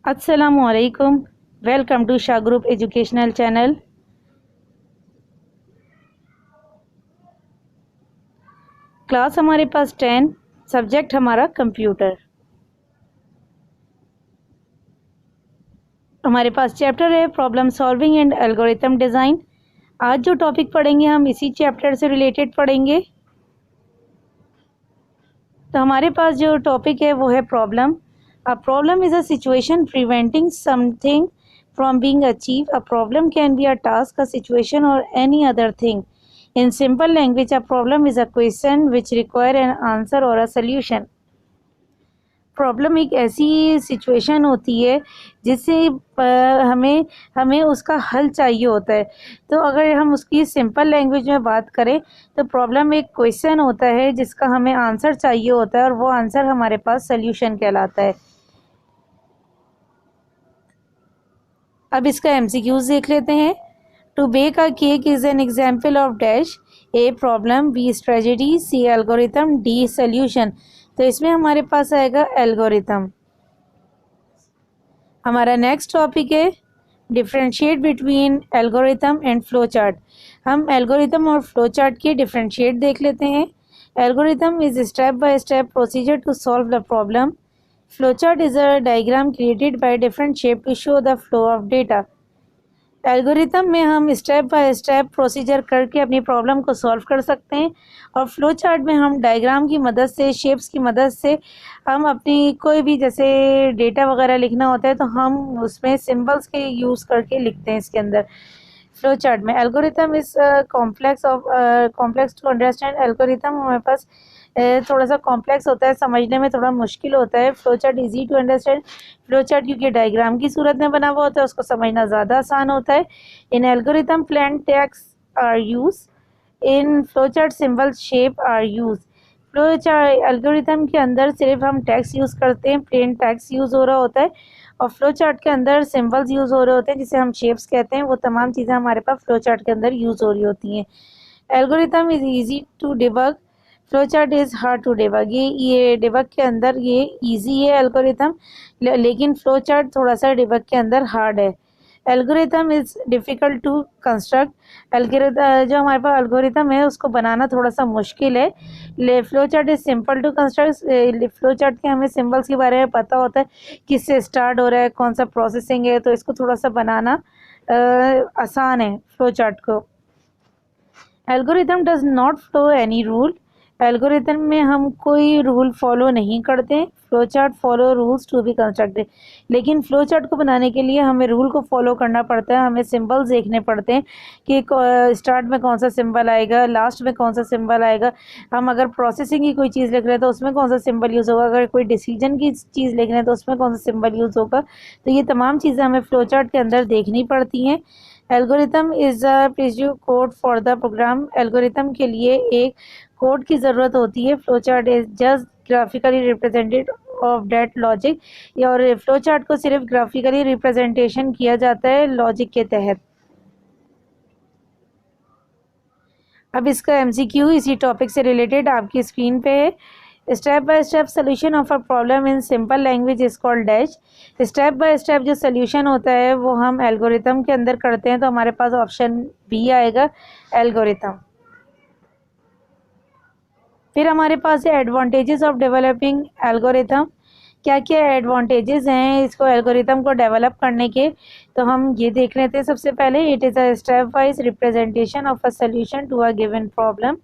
Assalamualaikum. Welcome to Shah Group Educational Channel. Class हमारे पास 10, subject हमारा computer. हमारे पास chapter है problem solving and algorithm design. आज जो टॉपिक पढ़ेंगे हम इसी चैप्टर से रिलेटेड पढ़ेंगे। तो हमारे पास जो टॉपिक है वो है problem. A problem is a situation preventing something from being achieved. A problem can be a task, a situation, or any other thing. In simple language, a problem is a question which require an answer or a solution. Problem एक ऐसी situation होती है जिससे हमें हमें उसका हल चाहिए होता है। तो अगर हम उसकी सिंपल लैंग्वेज में बात करें तो प्रॉब्लम एक क्वेश्चन होता है जिसका हमें आंसर चाहिए होता है और वो आंसर हमारे पास सल्यूशन कहलाता है। अब इसका एमसीक्यूज देख लेते हैं। To bake a cake is an example of dash, A problem, B strategy, C algorithm, D solution. तो इसमें हमारे पास आएगा एल्गोरिथम। हमारा नेक्स्ट टॉपिक है differentiate between algorithm and flow chart. हम एल्गोरिथम और फ्लो चार्ट के डिफरेंशिएट देख लेते हैं। Algorithm is step by step procedure to solve the problem. Flowchart is a diagram created by different shape to show the flow of data. Algorithm में हम step by step procedure करके अपनी problem को solve कर सकते हैं और flow chart में हम डायग्राम की मदद से, शेप्स की मदद से हम अपनी कोई भी जैसे डेटा वगैरह लिखना होता है तो हम उसमें सिंबल्स के यूज़ करके लिखते हैं इसके अंदर। फ्लो चार्ट में algorithm is complex to understand. Algorithm हमारे पास थोड़ा सा कॉम्प्लेक्स होता है, समझने में थोड़ा मुश्किल होता है। Flow chart easy to understand. Flow chart क्योंकि डायग्राम की सूरत में बना हुआ होता है उसको समझना ज़्यादा आसान होता है। In algorithm plain text are use, in flow chart symbol shape are use. Flow chart algorithm के अंदर सिर्फ हम टेक्स्ट यूज़ करते हैं, प्लेन टेक्स्ट यूज़ हो रहा होता है और फ्लो चार्ट के अंदर सिंबल्स यूज़ हो रहे होते हैं जिसे हम शेप्स कहते हैं। वो तमाम चीज़ें हमारे पास फ्लो चार्ट के अंदर यूज़ हो रही होती हैं। Algorithm is easy to debug, flow chart is hard to debug. ये डिबग के अंदर ये इजी है एल्गोरिथम, लेकिन फ्लो चार्ट थोड़ा सा डिबग के अंदर हार्ड है। Algorithm is difficult to construct. Algorithm जो हमारे पास एल्गोरिथम है उसको बनाना थोड़ा सा मुश्किल है। Flow chart is simple to construct. Flow chart के हमें सिंबल्स के बारे में पता होता है, किससे स्टार्ट हो रहा है, कौन सा प्रोसेसिंग है, तो इसको थोड़ा सा बनाना आसान है फ्लो चार्ट को। Algorithm does not follow any rule. Algorithm में हम कोई रूल फॉलो नहीं करते। Flow chart follow rules to be constructed. लेकिन फ्लो चार्ट को बनाने के लिए हमें रूल को फॉलो करना पड़ता है, हमें सिंबल्स देखने पड़ते हैं कि स्टार्ट में कौन सा सिंबल आएगा, लास्ट में कौन सा सिंबल आएगा। हम अगर प्रोसेसिंग की कोई चीज़ लिख रहे हैं तो उसमें कौन सा सिंबल यूज़ होगा, अगर कोई डिसीजन की चीज़ लिख रहे हैं तो उसमें कौन सा सिंबल यूज़ होगा। तो ये तमाम चीज़ें हमें फ्लो चार्ट के अंदर देखनी पड़ती हैं। एल्गोरिथम इज़ अ प्रिज्यू code for the program. Algorithm के लिए एक कोड की ज़रूरत होती है। Flow chart is just graphically represented of that logic. और फ्लो चार्ट को सिर्फ ग्राफिकली रिप्रेजेंटेशन किया जाता है लॉजिक के तहत। अब इसका एमसीक्यू इसी टॉपिक से रिलेटेड आपकी स्क्रीन पे है। Step by step solution of a problem in simple language is called dash. Step by step जो सोल्यूशन होता है वो हम एल्गोरिथम के अंदर करते हैं, तो हमारे पास ऑप्शन बी आएगा, एल्गोरिथम। फिर हमारे पास है एडवांटेजेस ऑफ डेवलपिंग एल्गोरिथम। क्या क्या एडवांटेजेस हैं इसको एल्गोरिथम को डेवलप करने के, तो हम ये देख लेते हैं। सबसे पहले it is a step wise representation of a solution to a given problem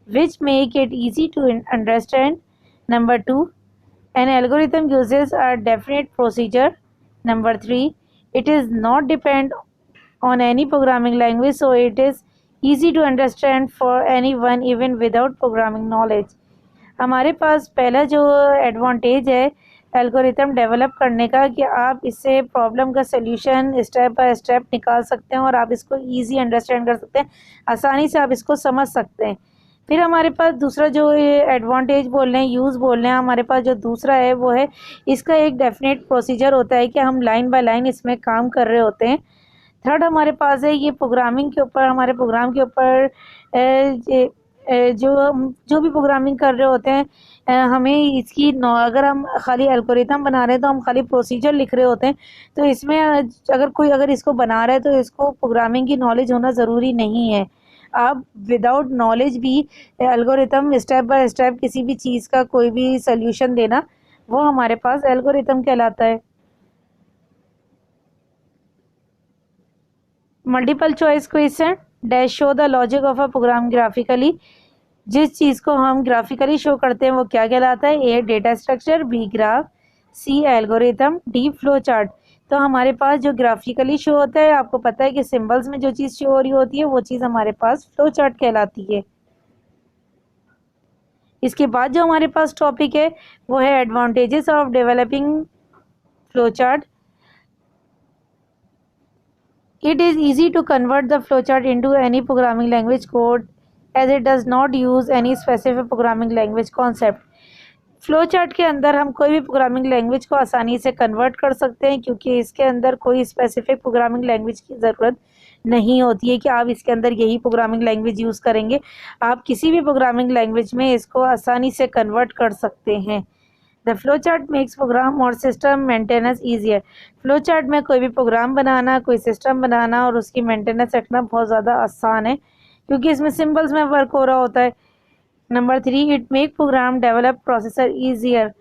which make it easy to understand. Number 2, an algorithm uses a definite procedure. Number 3, it is not depend on any programming language, so it is easy to understand for anyone even without programming knowledge. हमारे पास पहला जो advantage है algorithm develop करने का कि आप इससे problem का सल्यूशन स्टेप बाय स्टेप निकाल सकते हैं और आप इसको इजी अंडरस्टैंड कर सकते हैं, आसानी से आप इसको समझ सकते हैं। फिर हमारे पास दूसरा जो एडवांटेज बोल रहे हैं, यूज़ बोल रहे हैं, हमारे पास जो दूसरा है वो है इसका एक डेफिनेट प्रोसीजर होता है कि हम लाइन बाय लाइन इसमें काम कर रहे होते हैं। थर्ड हमारे पास है ये प्रोग्रामिंग के ऊपर, हमारे प्रोग्राम के ऊपर जो भी प्रोग्रामिंग कर रहे होते हैं, हमें इसकी अगर हम खाली एल्गोरिथम बना रहे हैं तो हम खाली प्रोसीजर लिख रहे होते हैं। तो इसमें अगर इसको बना रहा है तो इसको प्रोग्रामिंग की नॉलेज होना ज़रूरी नहीं है। आप विदाउट नॉलेज भी एल्गोरिथम स्टेप बाय स्टेप किसी भी चीज़ का कोई भी सल्यूशन देना, वो हमारे पास एल्गोरिथम कहलाता है। Multiple choice question, dash show the logic of a program graphically. जिस चीज़ को हम ग्राफिकली शो करते हैं वो क्या कहलाता है? ए डेटा स्ट्रक्चर, बी ग्राफ, सी एल्गोरिथम, डी फ्लो चार्ट। तो हमारे पास जो ग्राफिकली शो होता है, आपको पता है कि सिंबल्स में जो चीज़ शो हो रही होती है वो चीज़ हमारे पास फ्लो चार्ट कहलाती है। इसके बाद जो हमारे पास टॉपिक है वो है advantages of developing flow chart. It is easy to convert the flowchart into any programming language code as it does not use any specific programming language concept. Flow chart के अंदर हम कोई भी प्रोग्रामिंग लैंग्वेज को आसानी से convert कर सकते हैं, क्योंकि इसके अंदर कोई स्पेसिफिक प्रोग्रामिंग लैंग्वेज की ज़रूरत नहीं होती है कि आप इसके अंदर यही प्रोग्रामिंग लैंग्वेज यूज़ करेंगे। आप किसी भी प्रोग्रामिंग लैंग्वेज में इसको आसानी से कन्वर्ट कर सकते हैं। The flow chart makes program और system maintenance easier. Flow chart में कोई भी प्रोग्राम बनाना, कोई सिस्टम बनाना और उसकी मेंटेनेंस रखना बहुत ज़्यादा आसान है, क्योंकि इसमें सिंबल्स में वर्क हो रहा होता है। Number 3, it make program develop processor easier.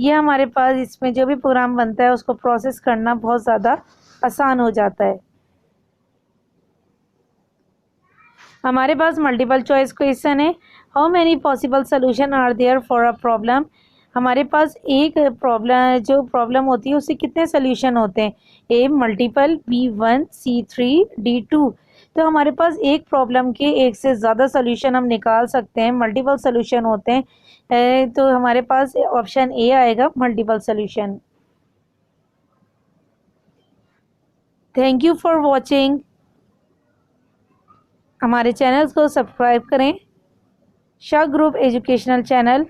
ये हमारे पास इसमें जो भी प्रोग्राम बनता है उसको प्रोसेस करना बहुत ज़्यादा आसान हो जाता है। हमारे पास मल्टीपल चॉइस क्वेश्चन है। How many possible solution are there for a problem. हमारे पास एक प्रॉब्लम होती है उससे कितने सोल्यूशन होते हैं? ए मल्टीपल, बी 1, सी 3, डी 2। तो हमारे पास एक प्रॉब्लम के एक से ज़्यादा सोल्यूशन हम निकाल सकते हैं, मल्टीपल सोल्यूशन होते हैं। तो हमारे पास ऑप्शन ए आएगा, multiple solution. Thank you for watching. हमारे चैनल्स को सब्सक्राइब करें, शाह ग्रुप एजुकेशनल चैनल।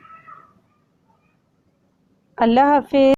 अल्लाह हाफिज़।